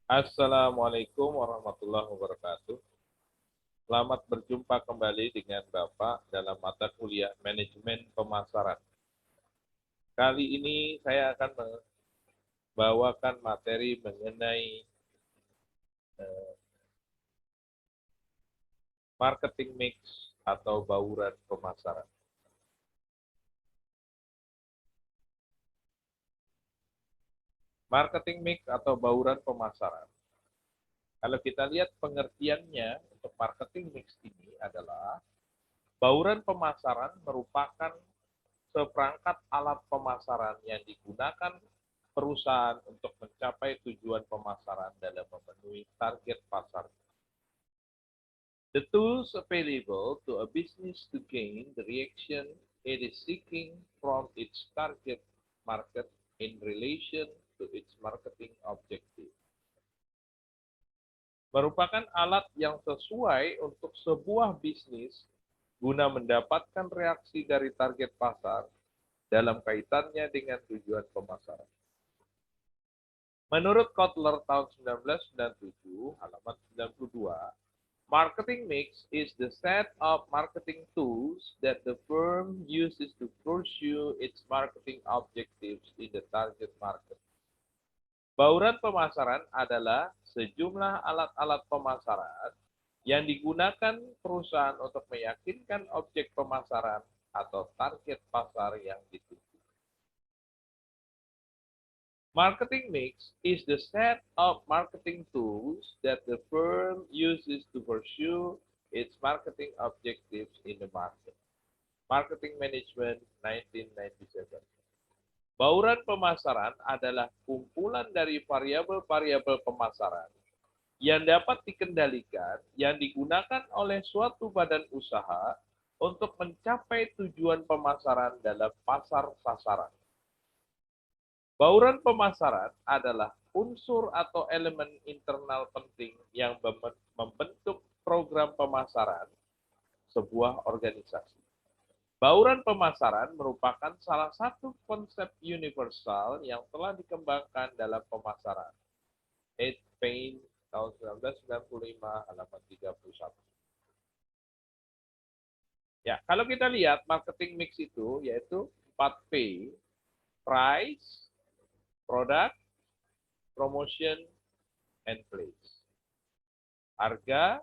Assalamualaikum warahmatullahi wabarakatuh. Selamat berjumpa kembali dengan Bapak dalam mata kuliah Manajemen Pemasaran. Kali ini saya akan membawakan materi mengenai eh, marketing mix atau bauran pemasaran. Marketing mix atau bauran pemasaran. Kalau kita lihat pengertiannya untuk marketing mix ini adalah bauran pemasaran merupakan seperangkat alat pemasaran yang digunakan perusahaan untuk mencapai tujuan pemasaran dalam memenuhi target pasar. The tools available to a business to gain the reaction it is seeking from its target market in relation to its marketing objective. Merupakan alat yang sesuai untuk sebuah bisnis guna mendapatkan reaksi dari target pasar dalam kaitannya dengan tujuan pemasaran. Menurut Kotler tahun 1997, halaman 92, marketing mix is the set of marketing tools that the firm uses to pursue its marketing objectives in the target market. Bauran pemasaran adalah sejumlah alat-alat pemasaran yang digunakan perusahaan untuk meyakinkan objek pemasaran atau target pasar yang dituju. Marketing mix is the set of marketing tools that the firm uses to pursue its marketing objectives in the market. Marketing Management 1997. Bauran pemasaran adalah kumpulan dari variabel-variabel pemasaran yang dapat dikendalikan yang digunakan oleh suatu badan usaha untuk mencapai tujuan pemasaran dalam pasar sasaran. Bauran pemasaran adalah unsur atau elemen internal penting yang membentuk program pemasaran sebuah organisasi. Bauran pemasaran merupakan salah satu konsep universal yang telah dikembangkan dalam pemasaran. Ed Payne tahun 1995 halaman 31. Ya, kalau kita lihat marketing mix itu yaitu 4P, price, product, promotion, and place. Harga,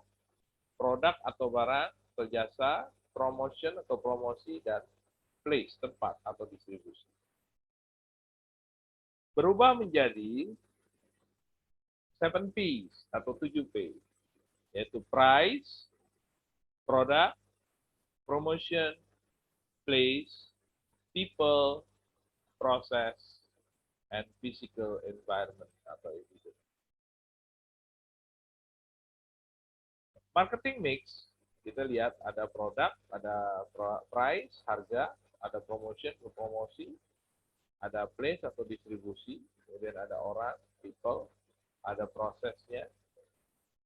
produk atau barang, atau jasa, promotion atau promosi, dan place, tempat atau distribusi. Berubah menjadi 7Ps atau 7P, yaitu price, product, promotion, place, people, process, and physical environment atau evidence. Marketing mix, kita lihat ada produk, ada price, harga, ada promotion, promosi, ada place atau distribusi, kemudian ada orang, people, ada prosesnya,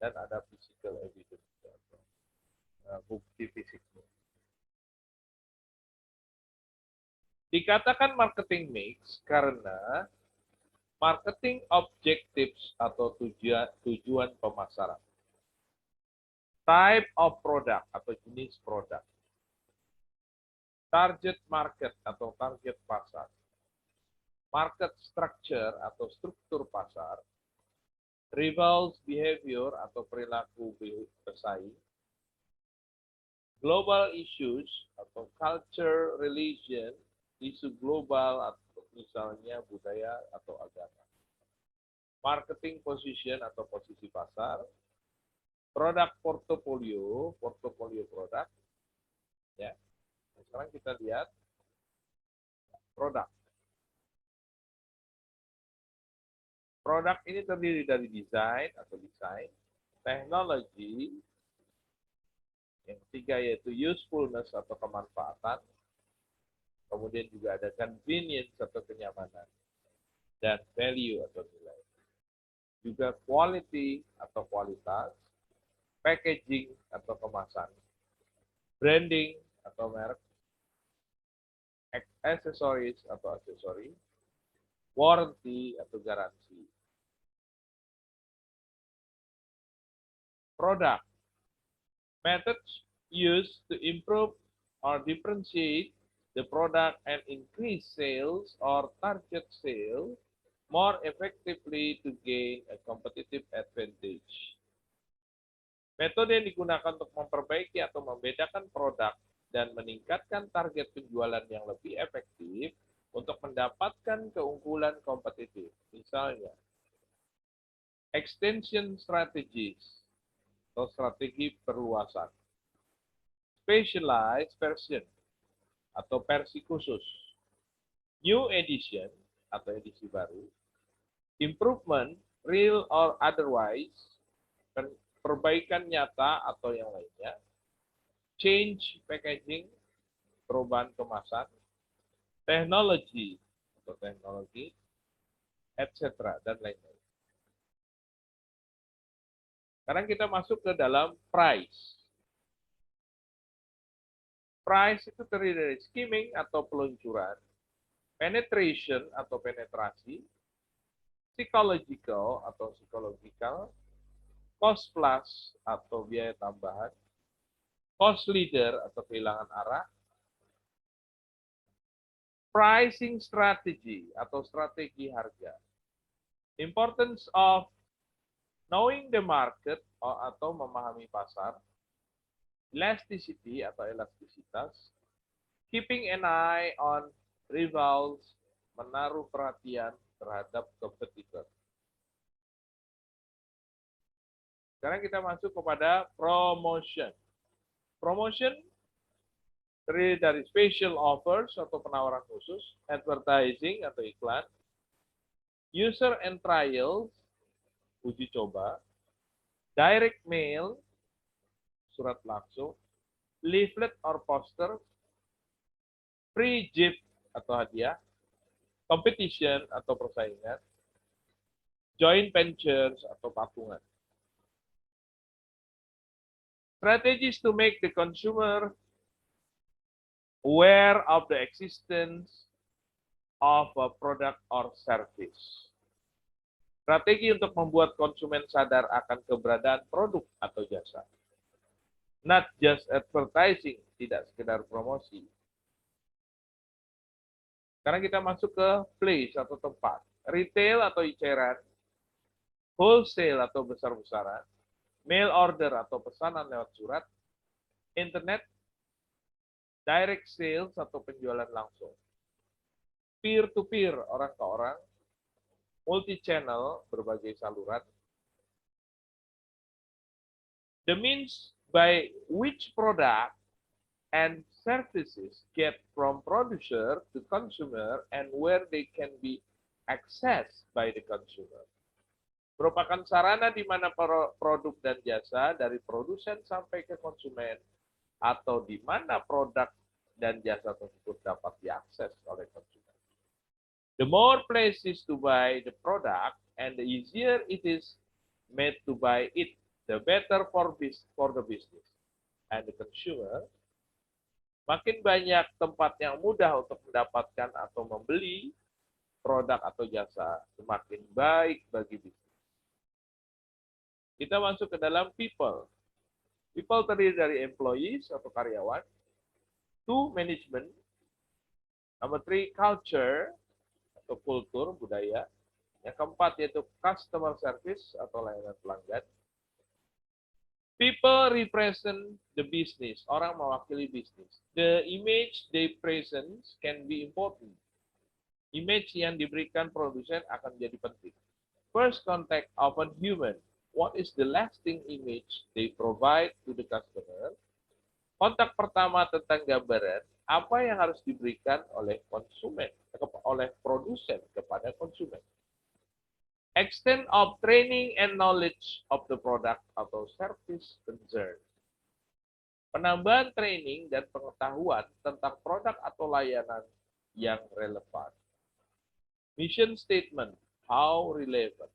dan ada physical evidence, bukti fisiknya. Dikatakan marketing mix karena marketing objectives atau tujuan pemasaran. Type of product atau jenis produk. Target market atau target pasar. Market structure atau struktur pasar. Rivals behavior atau perilaku pesaing. Global issues atau culture, religion, isu global atau misalnya budaya atau agama. Marketing position atau posisi pasar. Produk portofolio, portofolio produk. Ya. Sekarang kita lihat produk. Produk ini terdiri dari desain, teknologi, yang ketiga yaitu usefulness atau kemanfaatan, kemudian juga ada convenience atau kenyamanan, dan value atau nilai. Juga quality atau kualitas, packaging atau kemasan, branding atau merek, accessories atau aksesori, warranty atau garansi. product. Methods used to improve or differentiate the product and increase sales or target sales more effectively to gain a competitive advantage. Metode yang digunakan untuk memperbaiki atau membedakan produk dan meningkatkan target penjualan yang lebih efektif untuk mendapatkan keunggulan kompetitif. Misalnya, extension strategies atau strategi perluasan, specialized version atau versi khusus, new edition atau edisi baru, improvement real or otherwise, perbaikan nyata atau yang lainnya, change packaging, perubahan kemasan, teknologi atau teknologi, etc. dan lain-lain. Sekarang kita masuk ke dalam price. Price itu terdiri dari skimming atau peluncuran, penetration atau penetrasi, psychological atau psikologikal, cost plus atau biaya tambahan, cost leader atau kehilangan arah, pricing strategy atau strategi harga. Importance of knowing the market atau memahami pasar, elasticity atau elastisitas, keeping an eye on rivals, menaruh perhatian terhadap kompetitor. Sekarang kita masuk kepada promotion. Promotion terdiri dari special offers atau penawaran khusus, advertising atau iklan, user and trials, uji coba, direct mail, surat langsung, leaflet or poster, free gift atau hadiah, competition atau persaingan, joint ventures atau patungan. Strategies to make the consumer aware of the existence of a product or service. Strategi untuk membuat konsumen sadar akan keberadaan produk atau jasa. Not just advertising, tidak sekedar promosi. Sekarang kita masuk ke place atau tempat. Retail atau eceran, wholesale atau besar-besaran, mail order atau pesanan lewat surat, internet, direct sales atau penjualan langsung, peer-to-peer, orang ke orang, multi-channel, berbagai saluran. The means by which product and services get from producer to consumer and where they can be accessed by the consumer. Merupakan sarana di mana produk dan jasa dari produsen sampai ke konsumen atau di mana produk dan jasa tersebut dapat diakses oleh konsumen. The more places to buy the product and the easier it is made to buy it, the better for the business and the consumer. Makin banyak tempat yang mudah untuk mendapatkan atau membeli produk atau jasa, semakin baik bagi bisnis. Kita masuk ke dalam people. People terdiri dari employees atau karyawan, 2 management, number 3 culture atau kultur budaya, yang keempat yaitu customer service atau layanan pelanggan. People represent the business, orang mewakili bisnis. The image they present can be important. Image yang diberikan produsen akan jadi penting. First contact often human. What is the lasting image they provide to the customer? Kontak pertama tentang gambaran, apa yang harus diberikan oleh konsumen, oleh produsen kepada konsumen. Extent of training and knowledge of the product atau service concern. Penambahan training dan pengetahuan tentang produk atau layanan yang relevan. Mission statement, how relevant.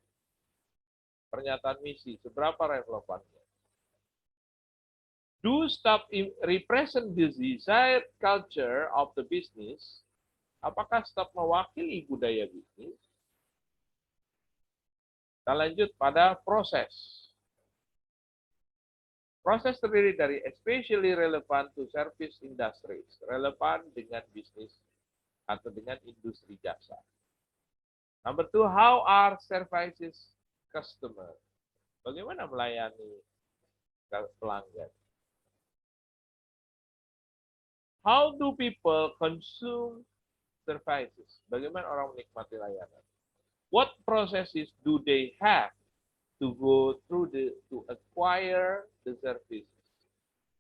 Pernyataan misi, seberapa relevannya. Do staff represent the desired culture of the business? Apakah staf mewakili budaya bisnis? Kita lanjut pada proses. Proses terdiri dari especially relevant to service industries, relevan dengan bisnis atau dengan industri jasa. Number two, how are services customer? Bagaimana melayani pelanggan? How do people consume services? Bagaimana orang menikmati layanan? What processes do they have to go through to acquire the services?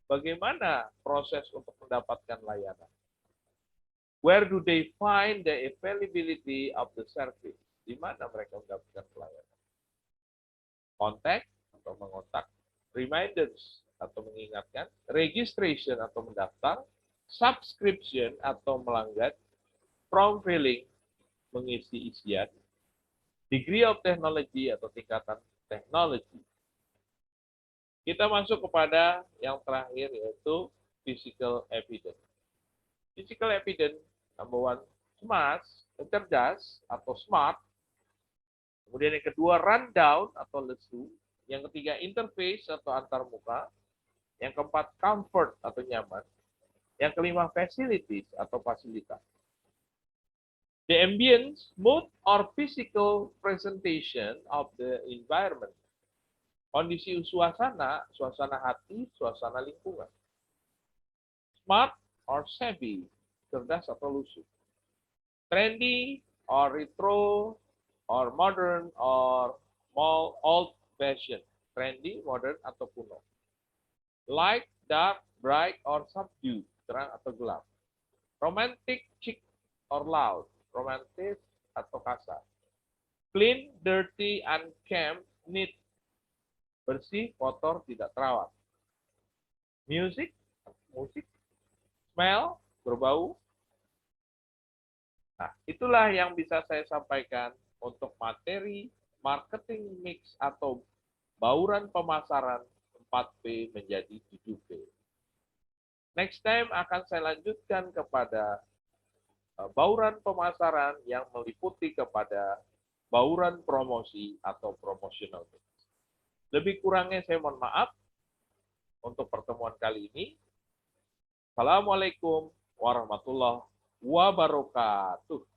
Bagaimana proses untuk mendapatkan layanan? Where do they find the availability of the service? Di mana mereka mendapatkan pelayanan? Contact atau mengontak, reminders atau mengingatkan, registration atau mendaftar, subscription atau melanggan, form filling, mengisi isian, degree of technology atau tingkatan teknologi. Kita masuk kepada yang terakhir yaitu physical evidence. Physical evidence, number one, smart, cerdas atau smart. Kemudian yang kedua, rundown atau lesu. Yang ketiga, interface atau antarmuka. Yang keempat, comfort atau nyaman. Yang kelima, facilities atau fasilitas. The ambience, mood, or physical presentation of the environment. Kondisi suasana, suasana hati, suasana lingkungan. Smart or savvy, cerdas atau lusuh. Trendy or retro or modern or old fashioned. Trendy, modern atau kuno. Light, dark, bright or subdued, terang atau gelap. Romantic, chic or loud, romantis atau kasar. Clean, dirty, unkempt, neat, bersih, kotor, tidak terawat. Music, musik. Smell, berbau. Nah, itulah yang bisa saya sampaikan untuk materi marketing mix atau bauran pemasaran 4P menjadi 7P. Next time akan saya lanjutkan kepada bauran pemasaran yang meliputi kepada bauran promosi atau promotional mix. Lebih kurangnya saya mohon maaf untuk pertemuan kali ini. Assalamualaikum warahmatullahi wabarakatuh.